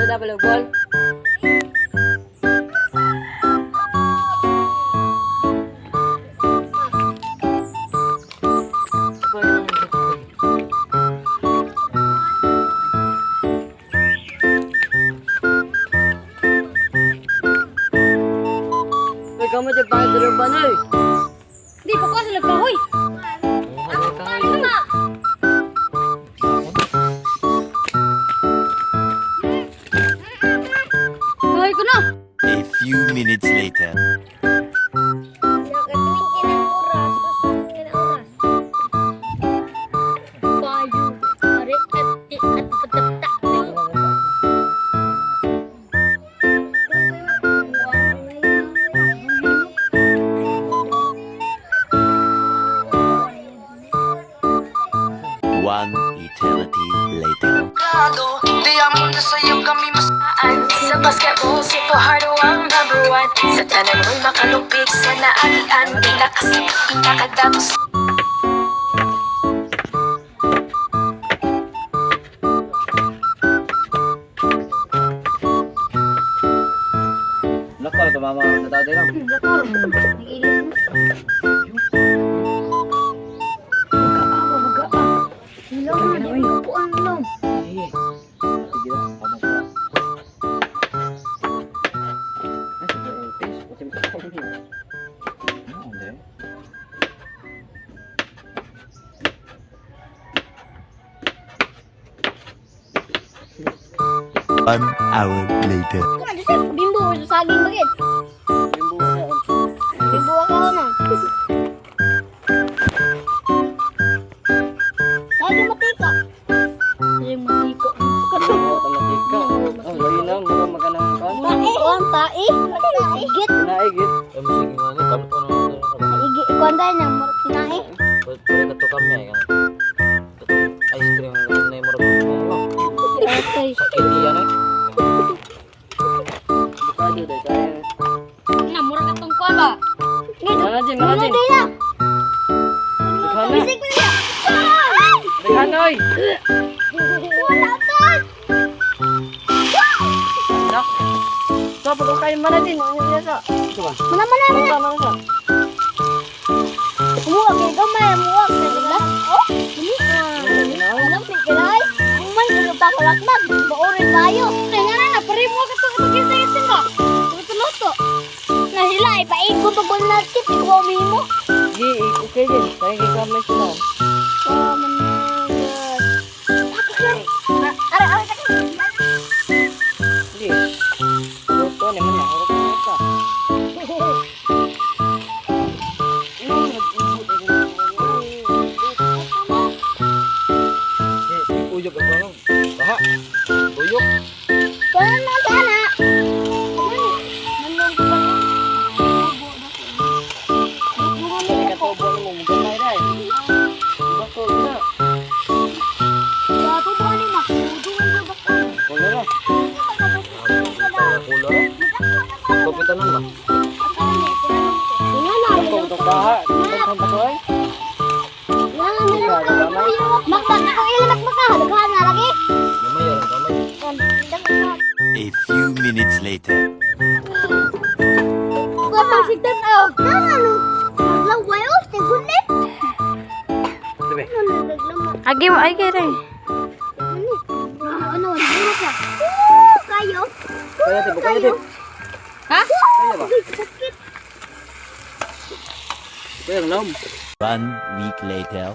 double ball. Kamu di pang teruban eh. Di pokok sila kahoy. Tama. Kahoy ko na. A few minutes later. One eternity later. Sa basketball, si Fajardo ang number one. Sa tanan mo'y makalupig sa naagian. Pinakasip, pinakadatos. Lakor, tumama na tatay lang. Lakor. Nag-ilis mo. Hilaw na, di ko puan lang. Sige. Sige na, pamang ko. One hour later. Kung ano siya, bimbo, saging bagit. Bimbo ako na. Saging matika. Saging matika. Oh, layo na, mura maganang kan. Tae. Igit. Naigit. Eh, masing ingani, kamu to na. Igit. Ikuan dahil na, tinae. Pwede ka to kami, kan. Ice cream, na yung mura. Okay. Sakit iyan eh. Bukado deh, kaya. Na, mura ka tong kuan ba? Mana Jin, mana Jin? Dila. Dekana. Bisik mo niya. Dekana, oy. Wala tan. Nak. So, pagkakain mana Jin? Ano biasa? Coba. Mana. Mana? Muwag kay gamay, muwag na dila. Oh, ini. Alam pikilay. Man ko pa ko lakmag. Boorin tayo. Ay nga na, pare mo ka to kita ba? Luto. Nahilay pa ikot ko na tip ko mo. Gi, okay Jin. Kaya gikamay sila. Oh, managad. Ara. Gi. Luto ni mana? Harap na ka. Uyok ako lang. Baha. Uyok. Kaya na sana. Kaya ka to buwan mo. Gamay na eh. Bato na. Gato ba ni Max? Kulo na. Kulo na. Kupitan na ba? Ako, ito baha. Ito ba to eh? Gamay yan. Gamay. A few minutes later. Sabi. Agi mo ay kere. Ano, duro ka. Kayo. Kaya tip. Kaya tip. Ha? Kaya ba? Kaya lang. 1 week later.